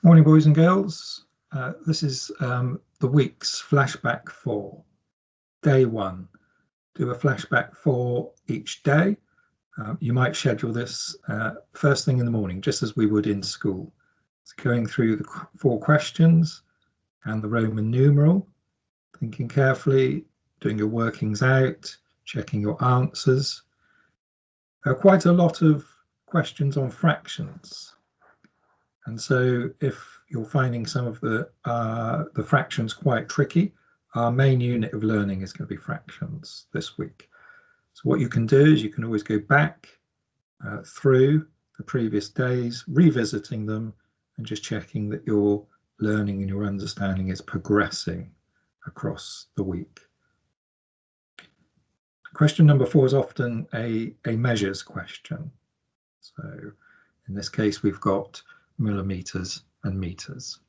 Morning, boys and girls. This is the week's Flashback 4. Day 1. Do a Flashback 4 each day. You might schedule this first thing in the morning, just as we would in school. It's going through the 4 questions and the Roman numeral, thinking carefully, doing your workings out, checking your answers. There are quite a lot of questions on fractions. And so if you're finding some of the fractions quite tricky, our main unit of learning is going to be fractions this week. So what you can do is you can always go back through the previous days, revisiting them and just checking that your learning and your understanding is progressing across the week. Question number 4 is often a measures question. So in this case, we've got millimeters and meters.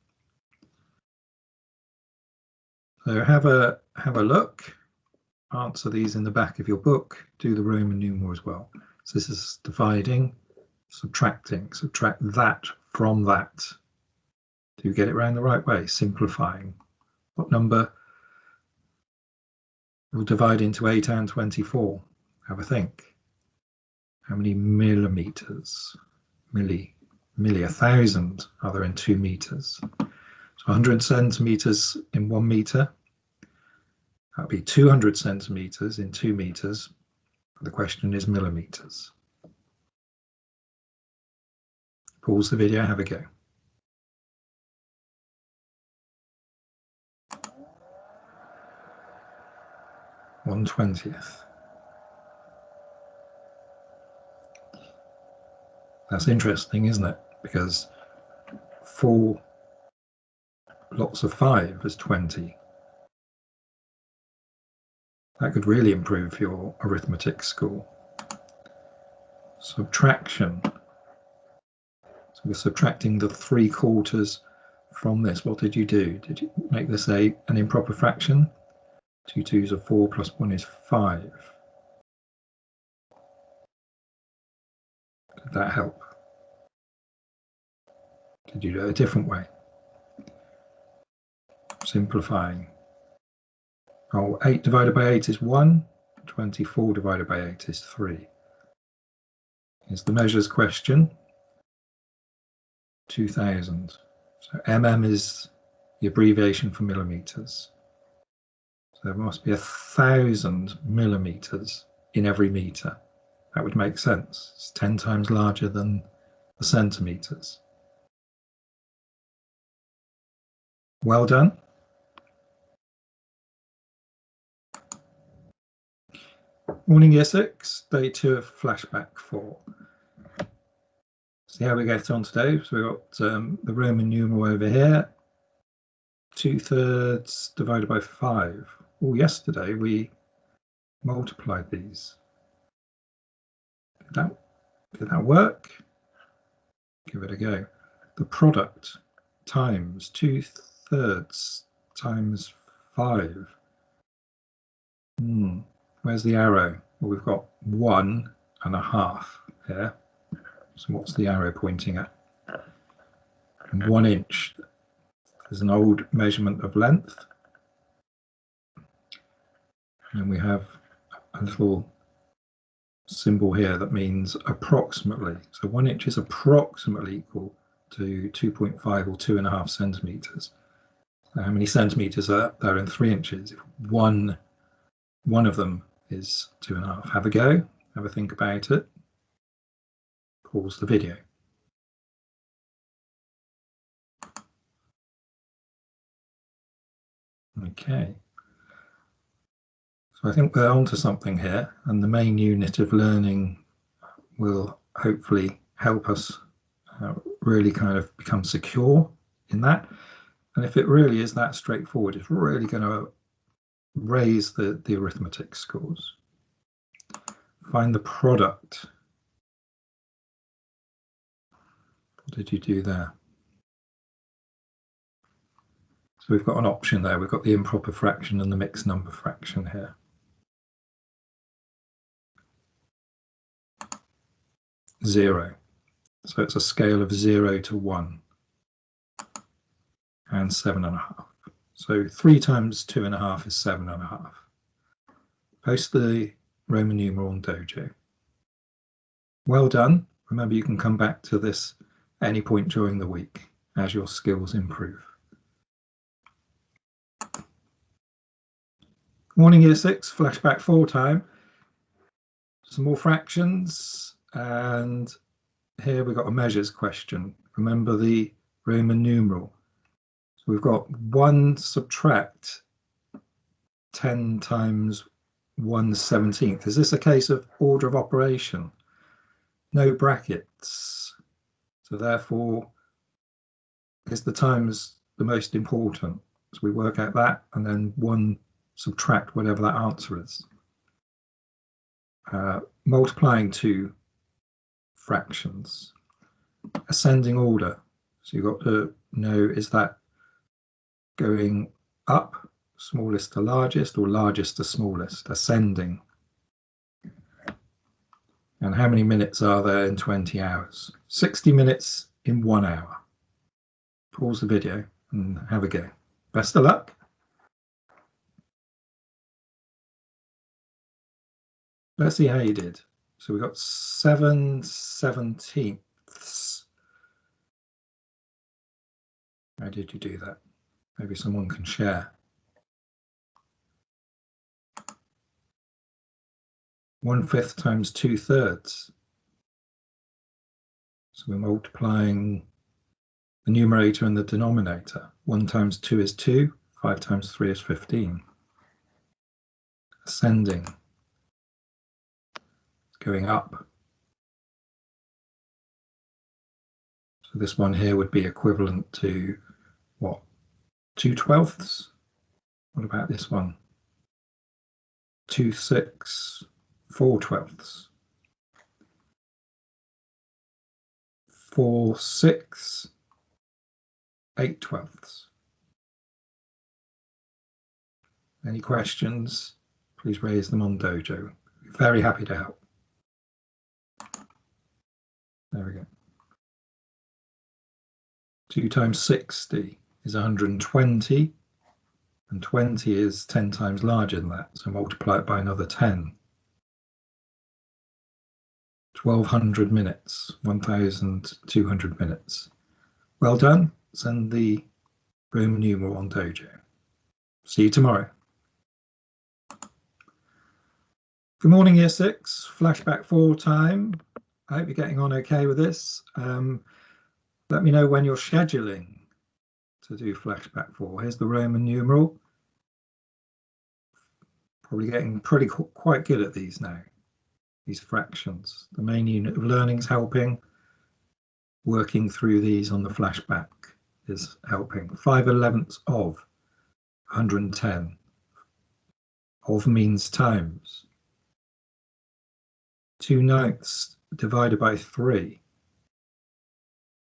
So have a look, answer these in the back of your book, do the Roman numeral as well. So this is dividing, subtracting, subtract that from that. Do you get it around the right way? Simplifying. What number will divide into 8 and 24? Have a think. How many millimeters? Milli, 1,000 are there in 2 meters. So 100 centimeters in 1 meter. That would be 200 centimeters in 2 meters. The question is millimeters. Pause the video, have a go. (1/20). That's interesting, isn't it? Because 4 lots of 5 is 20. That could really improve your arithmetic score. Subtraction. So we're subtracting the 3/4 from this. What did you do? Did you make this an improper fraction? 2 2s are 4 plus 1 is 5. Did that help? Did you do it a different way? Simplifying. Oh, 8 divided by 8 is 1. 24 divided by 8 is 3. Here's the measures question. 2000. So mm is the abbreviation for millimeters. So there must be 1,000 millimeters in every meter. That would make sense. It's 10 times larger than the centimeters. Well done. Morning, Essex. Day 2 of Flashback 4. See how we get on today. So we've got the Roman numeral over here. 2/3 divided by 5. Oh, yesterday we multiplied these. Did that work? Give it a go. The product times 2/3 times 5. Where's the arrow? Well, we've got 1.5 here. So what's the arrow pointing at? And 1 inch is an old measurement of length. And we have a little symbol here that means approximately. So 1 inch is approximately equal to 2.5 or 2.5 centimeters. So how many centimeters are there in 3 inches? If one of them is 2.5. Have a go, have a think about it. Pause the video. Okay. So I think we're onto something here, and the main unit of learning will hopefully help us really kind of become secure in that. And if it really is that straightforward, it's really going to raise the arithmetic scores. Find the product. What did you do there? So we've got an option there. We've got the improper fraction and the mixed number fraction here. Zero. So it's a scale of 0 to 1. and 7.5. So 3 times 2.5 is 7.5. Post the Roman numeral on Dojo. Well done. Remember, you can come back to this at any point during the week as your skills improve. Morning Year 6, Flashback 4 time. Some more fractions, and here we've got a measures question. Remember the Roman numeral. So we've got 1 subtract 10 times 1/17. Is this a case of order of operation? No brackets. So therefore, is the times the most important? So we work out that and then 1 subtract whatever that answer is. Multiplying 2 fractions. Ascending order. So you've got to know, is that going up, smallest to largest, or largest to smallest? Ascending. And how many minutes are there in 20 hours? 60 minutes in 1 hour. Pause the video and have a go. Best of luck. Let's see how you did. So we got 7/17. How did you do that? Maybe someone can share. 1/5 times 2/3. So we're multiplying the numerator and the denominator. 1 times 2 is 2. 5 times 3 is 15. Ascending. Going up. So this one here would be equivalent to what? 2/12. What about this one? 2/6, 4/12. 4/6, 8/12. Any questions? Please raise them on Dojo. Very happy to help. There we go. 2 times 60 is 120, and 20 is 10 times larger than that, so multiply it by another 10. 1200 minutes, 1200 minutes. Well done. Send the Roman numeral on Dojo. See you tomorrow. Good morning, Year 6, Flashback 4 time. I hope you're getting on okay with this. Let me know when you're scheduling to do Flashback 4. Here's the Roman numeral. Probably getting quite good at these now, these fractions. The main unit of learning is helping. Working through these on the Flashback is helping. 5/11 of 110. Of means times. 2/9 divided by 3.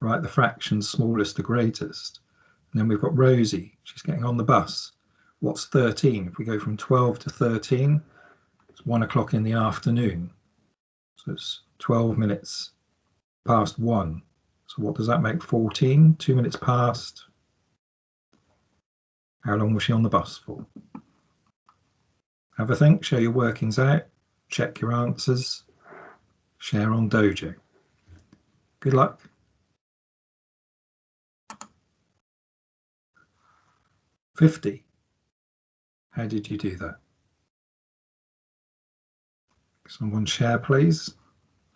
Right, the fractions smallest to greatest. And then we've got Rosie, she's getting on the bus. What's 13? If we go from 12 to 13, it's 1 o'clock in the afternoon. So it's 12 minutes past 1. So what does that make? 14, 2 minutes past. How long was she on the bus for? Have a think, show your workings out, check your answers, share on Dojo. Good luck. $50. How did you do that? Someone share, please.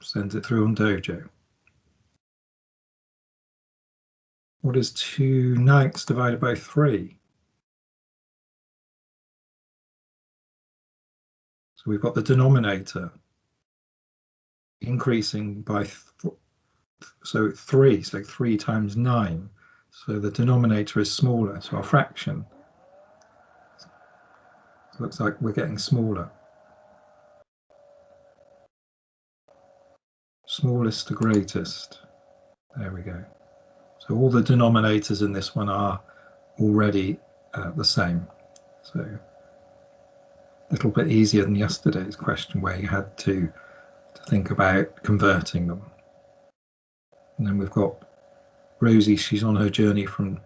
Send it through on Dojo. What is 2/9 divided by 3? So we've got the denominator increasing by 3, so 3 times 9. So the denominator is smaller, so our fraction looks like we're getting smaller. Smallest to greatest. There we go. So all the denominators in this one are already the same. So a little bit easier than yesterday's question where you had to think about converting them. And then we've got Rosie, she's on her journey from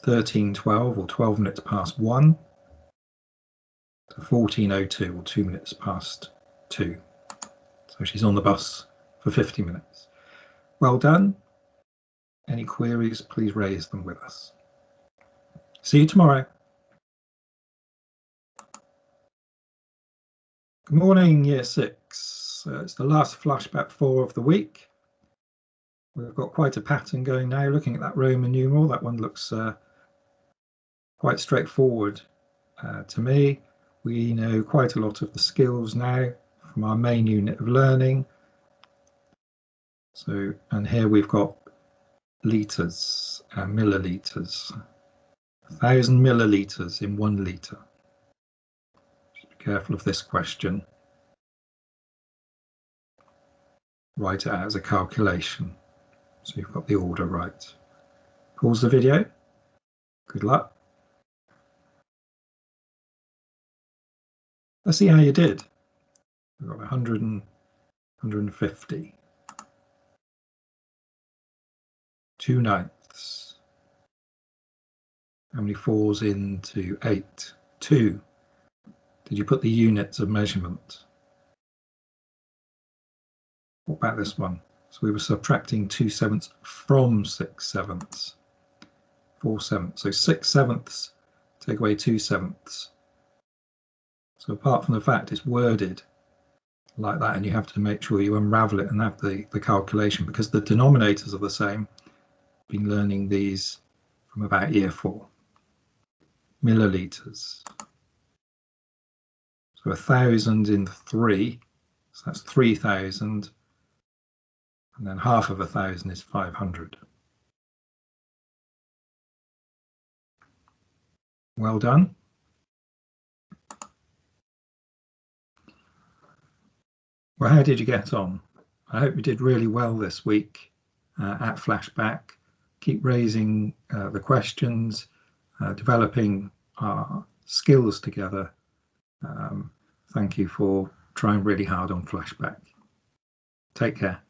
13:12 or 12 minutes past 1 to 14:02 or 2 minutes past 2. So she's on the bus for 50 minutes. Well done. Any queries, please raise them with us. See you tomorrow. Good morning, Year 6. It's the last Flashback 4 of the week. We've got quite a pattern going now. Looking at that Roman numeral, that one looks quite straightforward to me. We know quite a lot of the skills now from our main unit of learning. So, and here we've got litres and millilitres. 1,000 millilitres in 1 litre. Just be careful of this question. Write it out as a calculation. So you've got the order right. Pause the video. Good luck. Let's see how you did. We've got 100 and 150. 2/9. How many falls into 8? 2. Did you put the units of measurement? What about this one? So we were subtracting 2/7 from 6/7. 4/7. So 6/7, take away 2/7. So apart from the fact it's worded like that, and you have to make sure you unravel it and have the calculation, because the denominators are the same. Been learning these from about Year 4. Millilitres. So 1,000 in 3, so that's 3,000, and then half of 1,000 is 500. Well done. Well, how did you get on? I hope you did really well this week at Flashback. Keep raising the questions, developing our skills together. Thank you for trying really hard on Flashback. Take care.